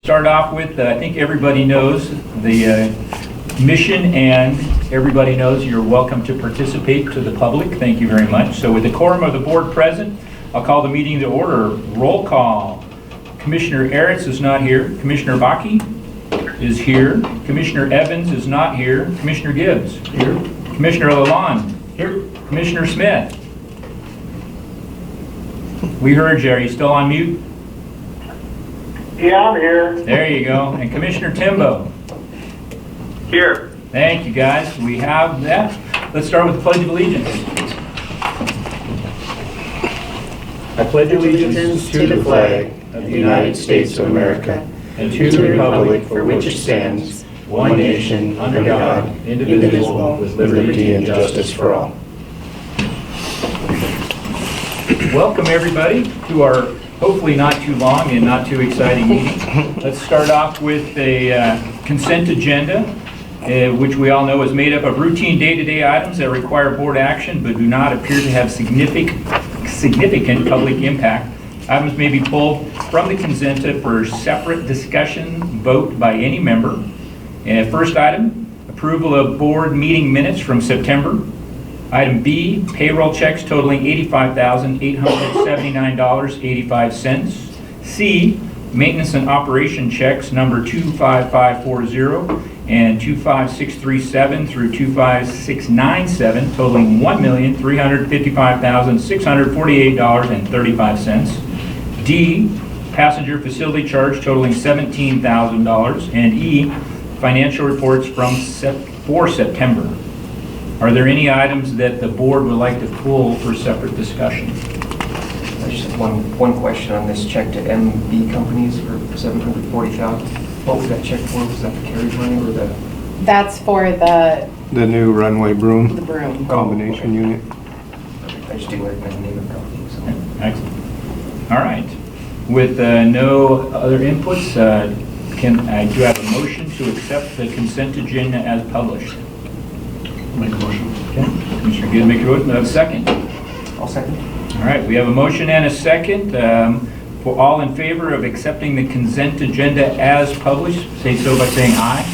Start off with, I think everybody knows the mission, and everybody knows you're welcome to participate to the public. Thank you very much. So with the quorum of the board present, I'll call the meeting to order. Roll call. Commissioner Aritz is not here. Commissioner Baki is here. Commissioner Evans is not here. Commissioner Gibbs here. Commissioner Lalonde here. Commissioner Smith. We heard you. Are you still on mute? Yeah, I'm here. There you go. And Commissioner Timbo. Here. Thank you, guys. We have that. Let's start with the Pledge of Allegiance. I pledge allegiance to the flag of the United States of America and to the republic for which it stands, one nation, under God, indivisible, with liberty and justice for all. Welcome, everybody, to our hopefully not too long and not too exciting meeting. Let's start off with a consent agenda, which we all know is made up of routine day-to-day items that require board action but do not appear to have significant public impact. Items may be pulled from the consent for separate discussion vote by any member. First item, approval of board meeting minutes from September. Item B, payroll checks totaling $85,879.85. C, maintenance and operation checks number 25540 and 25637 through 25697 totaling $1,355,648.35. D, passenger facility charge totaling $17,000. And E, financial reports for September. Are there any items that the board would like to pull for separate discussion? I just have one question on this check to MB Companies for $740,000. What was that check for? Was that the carriage money or the? That's for the new runway broom broom. combination unit. I just didn't recognize the name of the company. So. Excellent. All right. With no other inputs, do you have a motion to accept the consent agenda as published? Make a motion. Okay. Commissioner Gibbs, make a motion. Have a second. I'll second. All right. We have a motion and a second. For all in favor of accepting the consent agenda as published, say so by saying aye.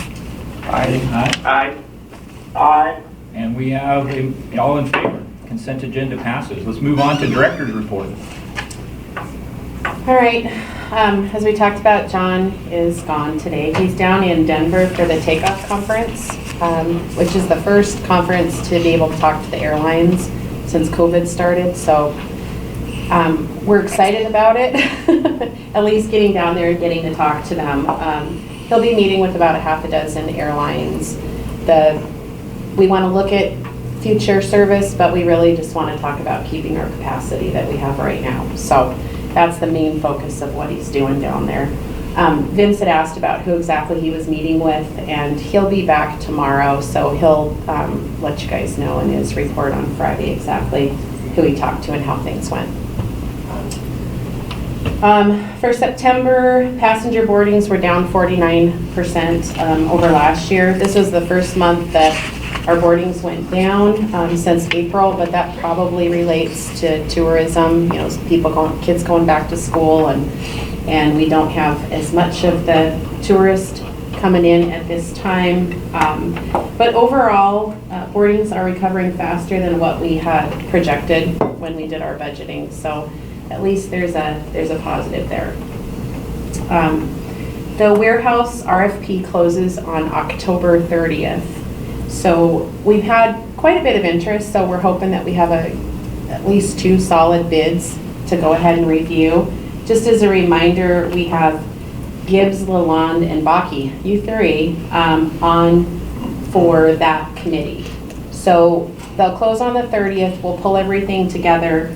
Aye. Aye. Aye. Aye. And we have all in favor. Consent agenda passes. Let's move on to director's report. All right. As we talked about, John is gone today. He's down in Denver for the takeoff conference, which is the first conference to be able to talk to the airlines since COVID started. So we're excited about it, at least getting down there and getting to talk to them. He'll be meeting with about a half a dozen airlines. We want to look at future service, but we really just want to talk about keeping our capacity that we have right now. So that's the main focus of what he's doing down there. Vince had asked about who exactly he was meeting with, and he'll be back tomorrow, so he'll let you guys know in his report on Friday exactly who he talked to and how things went. For September, passenger boardings were down 49% over last year. This was the first month that our boardings went down since April, but that probably relates to tourism, you know, kids going back to school, and we don't have as much of the tourists coming in at this time. But overall, boardings are recovering faster than what we had projected when we did our budgeting. So at least there's a positive there. The warehouse RFP closes on October 30th. So we've had quite a bit of interest, so we're hoping that we have at least 2 solid bids to go ahead and review. Just as a reminder, we have Gibbs, Lalonde, and Baki, you three, on for that committee. So they'll close on the 30th. We'll pull everything together.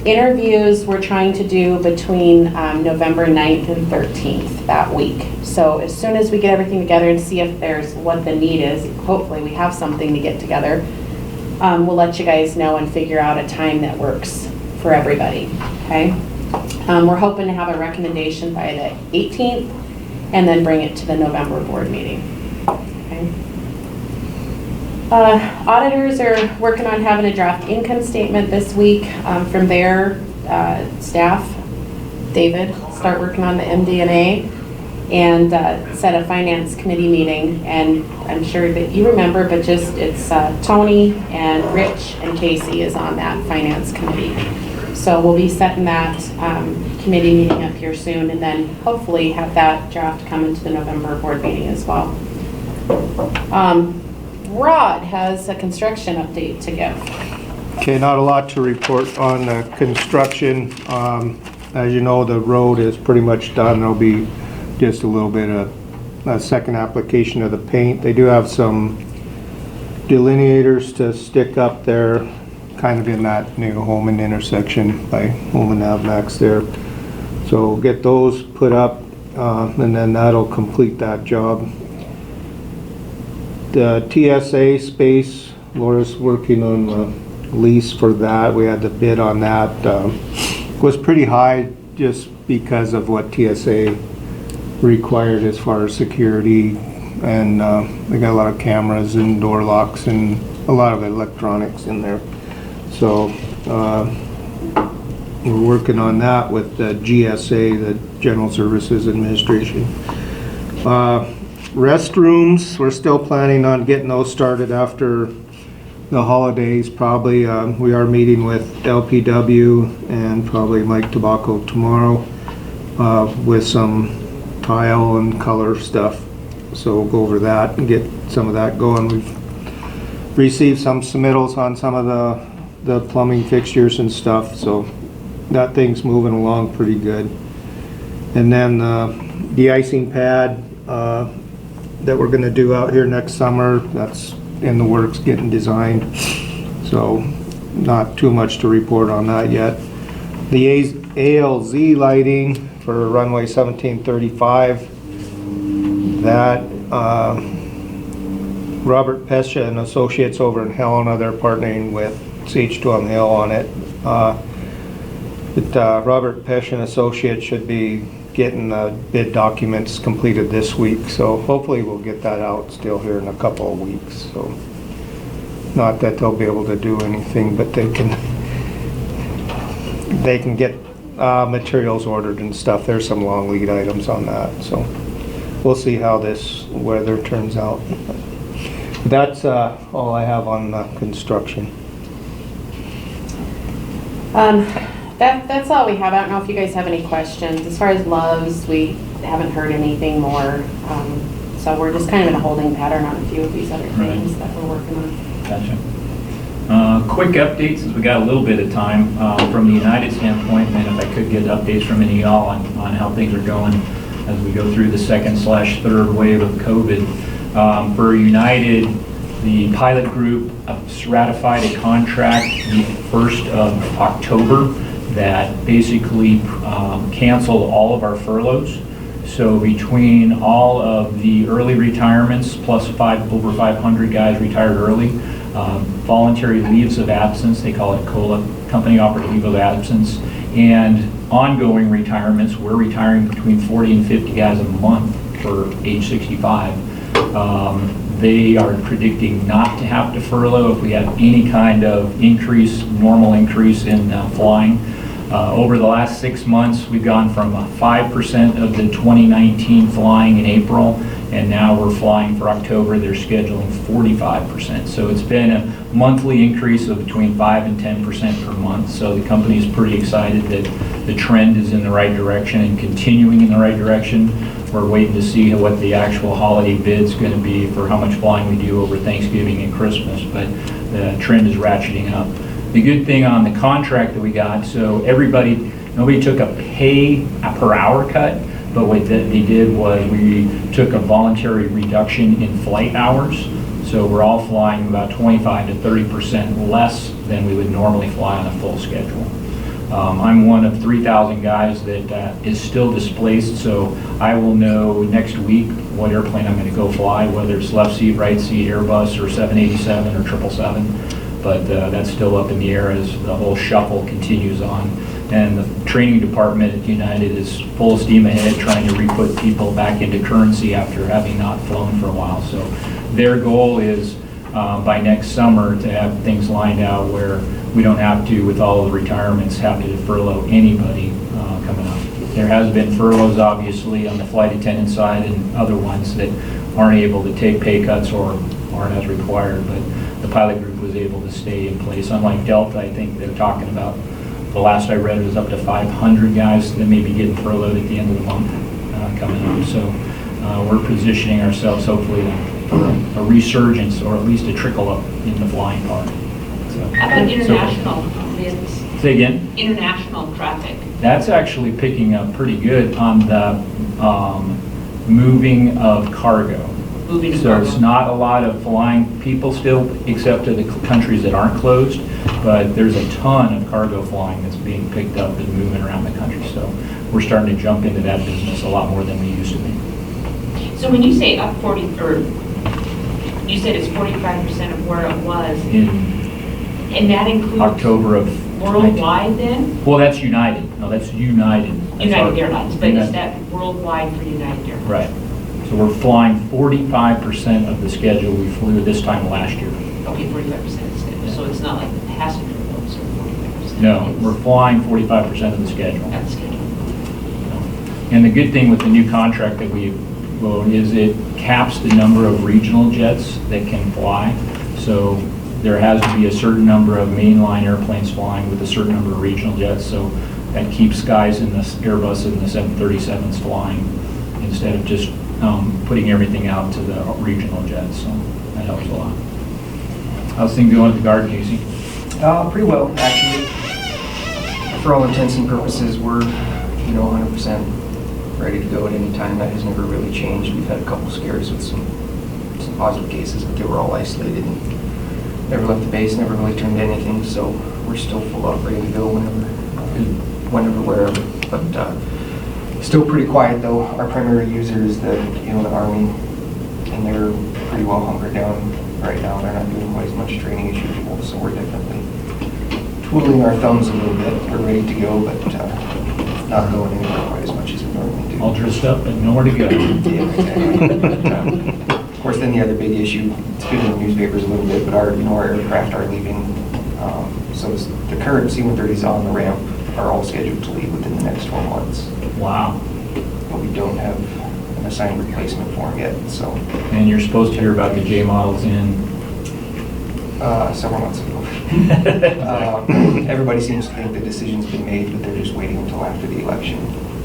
Interviews we're trying to do between November 9th and 13th that week. So as soon as we get everything together and see if there's what the need is, hopefully we have something to get together, we'll let you guys know and figure out a time that works for everybody, okay? We're hoping to have a recommendation by the 18th and then bring it to the November board meeting, okay? Auditors are working on having a draft income statement this week from their staff. David, start working on the MD&A. and set a finance committee meeting. And I'm sure that you remember, but just it's Tony and Rich and Casey is on that finance committee. So we'll be setting that committee meeting up here soon, and then hopefully have that draft come into the November board meeting as well. Rod has a construction update to give. Okay, not a lot to report on the construction. As you know, the road is pretty much done. There'll be just a little bit of a second application of the paint. They do have some delineators to stick up there, kind of in that new Holman intersection by Holman Ave Max there. So get those put up, and then that'll complete that job. The TSA space, Laura's working on the lease for that. We had the bid on that. Was pretty high just because of what TSA required as far as security, and they got a lot of cameras and door locks and a lot of electronics in there. So we're working on that with the GSA, the General Services Administration. Restrooms, we're still planning on getting those started after the holidays probably. We are meeting with LPW and probably Mike Tobacco tomorrow with some tile and color stuff. So we'll go over that and get some of that going. We've received some submittals on some of the plumbing fixtures and stuff, so that thing's moving along pretty good. And then the icing pad that we're gonna do out here next summer, that's in the works, getting designed. So not too much to report on that yet. The ALZ lighting for runway 1735, that Robert Pescia and Associates over in Helena, they're partnering with CH2 on the Hill on it. Robert Pescia and Associates should be getting the bid documents completed this week, so hopefully we'll get that out still here in a couple of weeks. So not that they'll be able to do anything, but they can get materials ordered and stuff. There's some long lead items on that, so we'll see how this weather turns out. That's all I have on construction. That's all we have. I don't know if you guys have any questions. As far as Loves, we haven't heard anything more. So we're just kind of in a holding pattern on a few of these other things that we're working on. Gotcha. Quick updates, since we got a little bit of time, from the United standpoint, and if I could get updates from any of y'all on how things are going as we go through the second/third wave of COVID. For United, the pilot group ratified a contract the 1st of October that basically canceled all of our furloughs. So between all of the early retirements, plus over 500 guys retired early, voluntary leaves of absence, they call it COLA, company operative leave of absence, and ongoing retirements, we're retiring between 40 and 50 guys a month for age 65. They are predicting not to have to furlough if we have any kind of normal increase in flying. Over the last 6 months, we've gone from 5% of the 2019 flying in April, and now we're flying for October. They're scheduling 45%. So it's been a monthly increase of between 5 and 10% per month. So the company is pretty excited that the trend is in the right direction and continuing in the right direction. We're waiting to see what the actual holiday bid's going to be for how much flying we do over Thanksgiving and Christmas, but the trend is ratcheting up. The good thing on the contract that we got, so nobody took a pay per hour cut, but what they did was we took a voluntary reduction in flight hours. So we're all flying about 25 to 30% less than we would normally fly on a full schedule. I'm one of 3,000 guys that is still displaced, so I will know next week what airplane I'm going to go fly, whether it's left seat, right seat, Airbus, or 787 or 777. But that's still up in the air as the whole shuffle continues on. And the training department at United is full steam ahead trying to re-put people back into currency after having not flown for a while. So their goal is by next summer to have things lined out where we don't have to, with all of the retirements, have to furlough anybody coming up. There has been furloughs, obviously, on the flight attendant side and other ones that aren't able to take pay cuts or aren't as required, but the pilot group was able to stay in place. Unlike Delta, I think they're talking about, the last I read, it was up to 500 guys that may be getting furloughed at the end of the month coming up. So we're positioning ourselves hopefully for a resurgence or at least a trickle up in the flying part. So, How about international bids, say again? international traffic? That's actually picking up pretty good on the moving of cargo. Moving So it's not a lot of flying people still, except to the countries that aren't closed, but there's a ton of cargo flying that's being picked up and moving around the country. So we're starting to jump into that business a lot more than we used to be. So when you say up 40, or you said it's 45% of where it was, In and that includes October of... worldwide then? Well, that's United. No, that's United. That's United our- Airlines, but is United- that worldwide for United Airlines? Right. So we're flying 45% of the schedule we flew this time last year. Okay, 45% of the schedule, so it's not like the passenger loads are 45%. No, we're flying 45% of the schedule. That's schedule. And the good thing with the new contract that we will is it caps the number of regional jets that can fly. So there has to be a certain number of mainline airplanes flying with a certain number of regional jets. So that keeps guys in the Airbus and the 737s flying instead of just putting everything out to the regional jets. So that helps a lot. How's things going at the Guard, Casey? Pretty well, actually. For all intents and purposes, we're, 100% ready to go at any time. That has never really changed. We've had a couple scares with some positive cases, but they were all isolated and never left the base, never really turned to anything. So we're still full up, ready to go whenever, wherever. But still pretty quiet though. Our primary user is the Army, and they're pretty well hunkered down right now. They're not doing quite as much training as usual, so we're definitely twiddling our thumbs a little bit. We're ready to go, but not going anywhere quite as much as we normally do. All dressed up and nowhere to go. Yeah, exactly. But, of course, then the other big issue, it's been in the newspapers a little bit, but our aircraft are leaving. So the current C-130s on the ramp are all scheduled to leave within the next 12 months. Wow. But we don't have an assigned replacement for them yet, so And you're supposed to hear about the J models in... several months ago. Everybody seems to think the decision's been made, but they're just waiting until after the election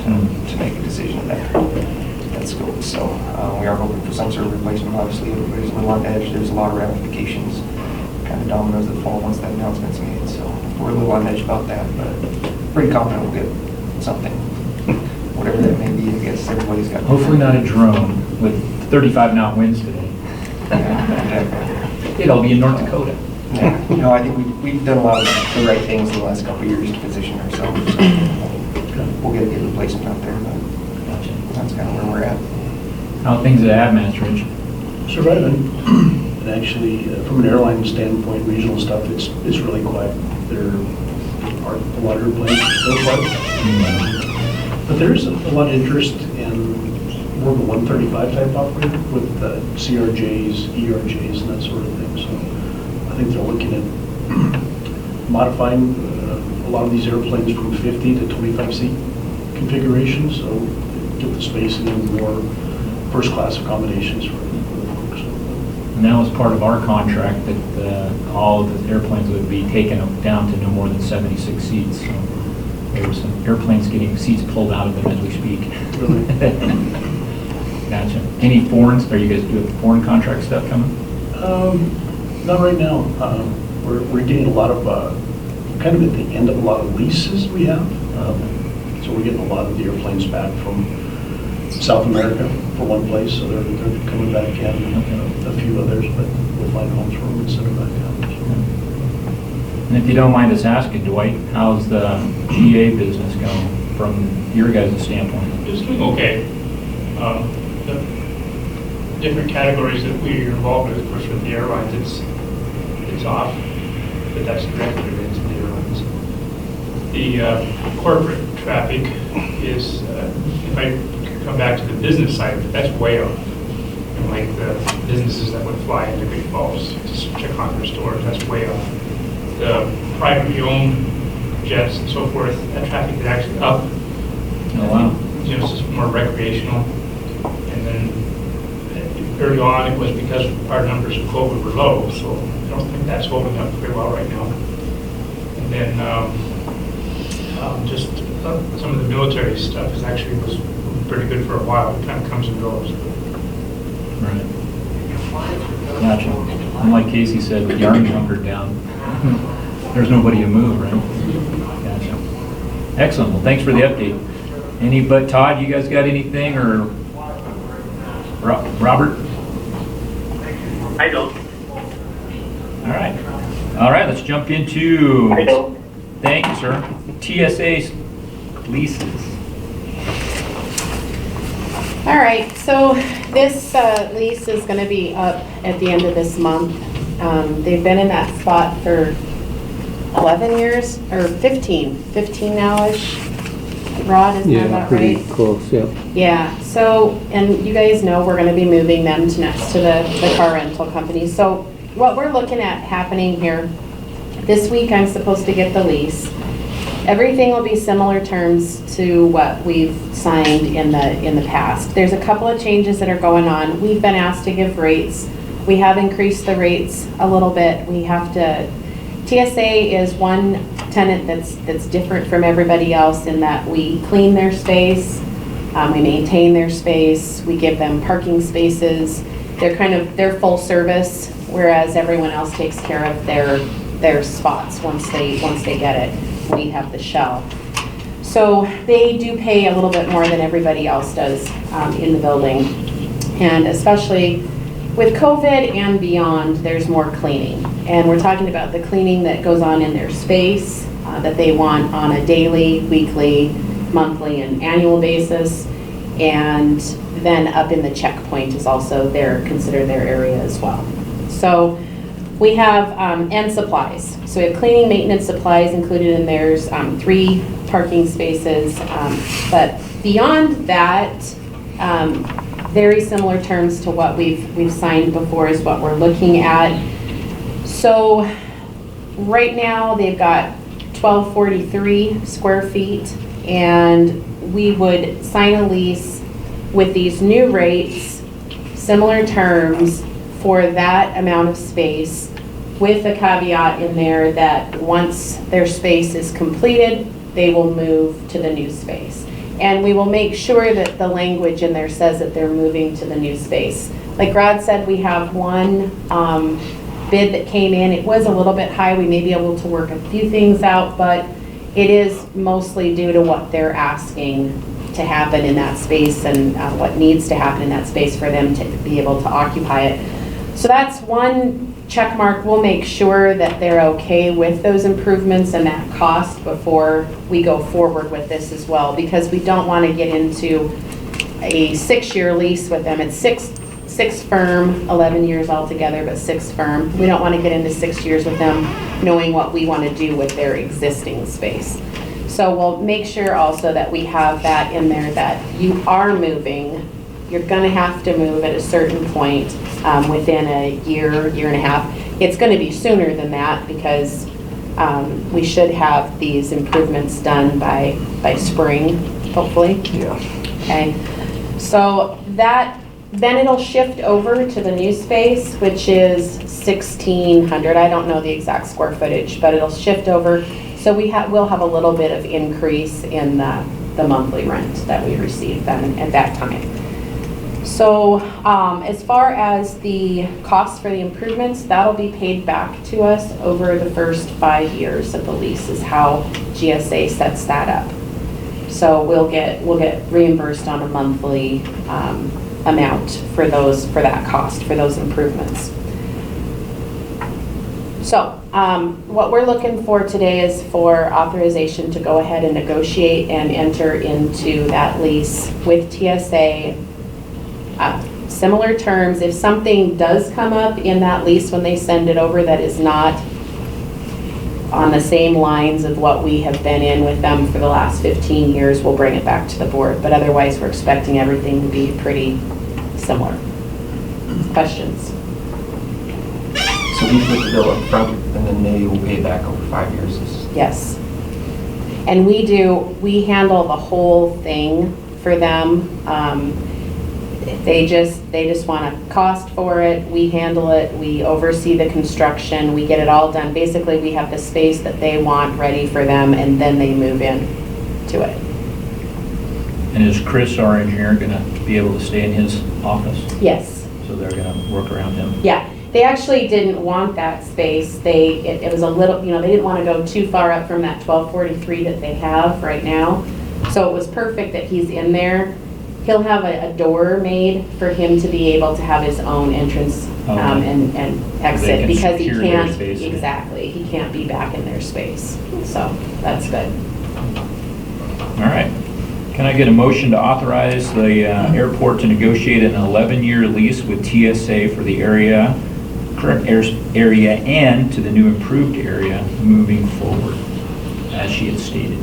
to make a decision of that scope. So we are hoping for some sort of replacement. Obviously, everybody's a little on edge. There's a lot of ramifications, kind of dominoes that fall once that announcement's made. So we're a little on edge about that, but pretty confident we'll get something, whatever that may be. I guess everybody's got. Hopefully not a drone with 35-knot winds today. Yeah, It'll be in North Dakota. yeah. No, I think we've done a lot of the right things in the last couple of years to position ourselves. So we'll get a good replacement out there, but Gotcha. that's kind of where we're at. How are things at AdMats, Rich? Surviving. And actually, from an airline standpoint, regional stuff, it's really quiet. There are a lot of airplanes so far. But there's a lot of interest in more of a 135 type operator with CRJs, ERJs, and that sort of thing. So I think they're looking at modifying a lot of these airplanes from 50 to 25 seat configurations, so get the spacing and more first class accommodations for the folks. And that was part of our contract that all of the airplanes would be taken down to no more than 76 seats. So there were some airplanes getting seats pulled out of them as we speak. Really? Gotcha. Any foreign, are you guys doing foreign contract stuff coming? Not right now. We're getting a lot of, kind of at the end of a lot of leases we have. So we're getting a lot of the airplanes back from South America for one place, so they're coming back in, and a few others, but we'll find homes for them and send them back out. And if you don't mind us asking, Dwight, how's the GA business going from your guys' standpoint? It's doing okay. The different categories that we are involved with, of course, with the airlines, it's off, but that's directly related to the airlines. The corporate traffic is, if I come back to the business side of it, that's way off. And like the businesses that would fly into Great Falls to check on their stores, that's way off. The privately owned jets and so forth, that traffic is actually up. Oh, wow. You know, it's just more recreational. And then early on, it was because our numbers of COVID were low, so I don't think that's holding up very well right now. And then just some of the military stuff is actually was pretty good for a while. It kind of comes and goes. Right. Gotcha. And like Casey said, the Army hunkered down. There's nobody to move, right? Gotcha. Excellent. Well, thanks for the update. Todd, you guys got anything, or Robert? I don't. All right. All right, let's jump into, I don't. thank you, sir, TSA leases. All right, so this lease is going to be up at the end of this month. They've been in that spot for 11 years, or 15 now-ish. Rod, isn't that Yeah, about pretty right? close, yeah. Yeah, so, and you guys know we're gonna be moving them to next to the car rental company. So what we're looking at happening here, this week I'm supposed to get the lease. Everything will be similar terms to what we've signed in the past. There's a couple of changes that are going on. We've been asked to give rates. We have increased the rates a little bit. We have to, TSA is one tenant that's different from everybody else in that we clean their space, we maintain their space, we give them parking spaces. They're full service, whereas everyone else takes care of their spots once they get it. We have the shell. So they do pay a little bit more than everybody else does in the building. And especially with COVID and beyond, there's more cleaning. And we're talking about the cleaning that goes on in their space that they want on a daily, weekly, monthly, and annual basis. And then up in the checkpoint is also considered their area as well. So we have, and supplies. So we have cleaning, maintenance supplies included in theirs, 3 parking spaces. But beyond that, very similar terms to what we've signed before is what we're looking at. So right now they've got 1,243 square feet, and we would sign a lease with these new rates, similar terms for that amount of space, with a caveat in there that once their space is completed, they will move to the new space. And we will make sure that the language in there says that they're moving to the new space. Like Rod said, we have one bid that came in. It was a little bit high. We may be able to work a few things out, but it is mostly due to what they're asking to happen in that space and what needs to happen in that space for them to be able to occupy it. So that's one check mark. We'll make sure that they're okay with those improvements and that cost before we go forward with this as well, because we don't want to get into a 6-year lease with them. It's six firm, 11 years altogether, but 6 firm. We don't want to get into 6 years with them knowing what we want to do with their existing space. So we'll make sure also that we have that in there, that you are moving. You're going to have to move at a certain point within a year and a half. It's going to be sooner than that because we should have these improvements done by spring, hopefully. Yeah. Okay. So then it'll shift over to the new space, which is 1,600. I don't know the exact square footage, but it'll shift over. So we'll have a little bit of increase in the monthly rent that we receive then at that time. So as far as the cost for the improvements, that'll be paid back to us over the first 5 years of the lease is how GSA sets that up. So we'll get reimbursed on a monthly amount for that cost for those improvements. So what we're looking for today is for authorization to go ahead and negotiate and enter into that lease with TSA. Similar terms. If something does come up in that lease when they send it over that is not on the same lines of what we have been in with them for the last 15 years, we'll bring it back to the board. But otherwise, we're expecting everything to be pretty similar. Questions? So we put the bill up front and then they will pay it back over 5 years. Yes. And we handle the whole thing for them. They just want a cost for it. We handle it. We oversee the construction. We get it all done. Basically, we have the space that they want ready for them, and then they move in to it. And is Chris, our engineer, going to be able to stay in his office? Yes. So they're going to work around him? Yeah. They actually didn't want that space. It was a little, they didn't want to go too far up from that 1243 that they have right now. So it was perfect that he's in there. He'll have a door made for him to be able to have his own entrance and exit, can because he secure their can't, space. exactly, he can't be back in their space. So that's good. All right. Can I get a motion to authorize the airport to negotiate an 11-year lease with TSA for the current area and to the new improved area moving forward, as she had stated?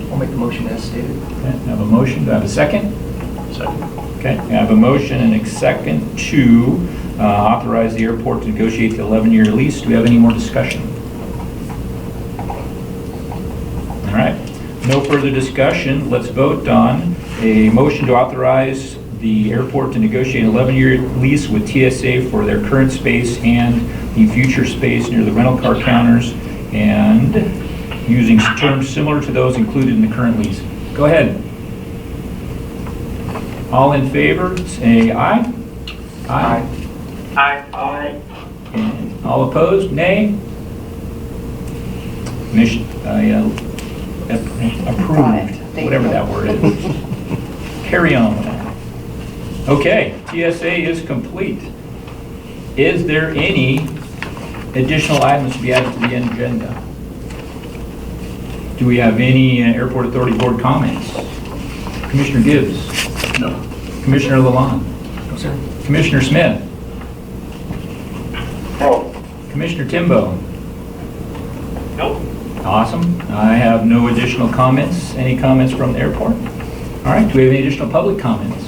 I'll make the motion as stated. Okay, I have a motion. Do I have a second? Second. Okay, I have a motion and a second to authorize the airport to negotiate the 11-year lease. Do we have any more discussion? All right, no further discussion. Let's vote on a motion to authorize the airport to negotiate an 11-year lease with TSA for their current space and the future space near the rental car counters, and using terms similar to those included in the current lease. Go ahead. All in favor, say aye. Aye. Aye. And all opposed, nay. Approved, Thank whatever you. that word is. Carry on with that. Okay, TSA is complete. Is there any additional items to be added to the agenda? Do we have any Airport Authority Board comments? Commissioner Gibbs? No. Commissioner Lalonde? No, sir. Commissioner Smith? No. Commissioner Timbo? Nope. Awesome. I have no additional comments. Any comments from the airport? All right, do we have any additional public comments?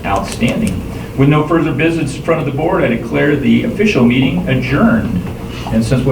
Outstanding. With no further business in front of the board, I declare the official meeting adjourned. And since we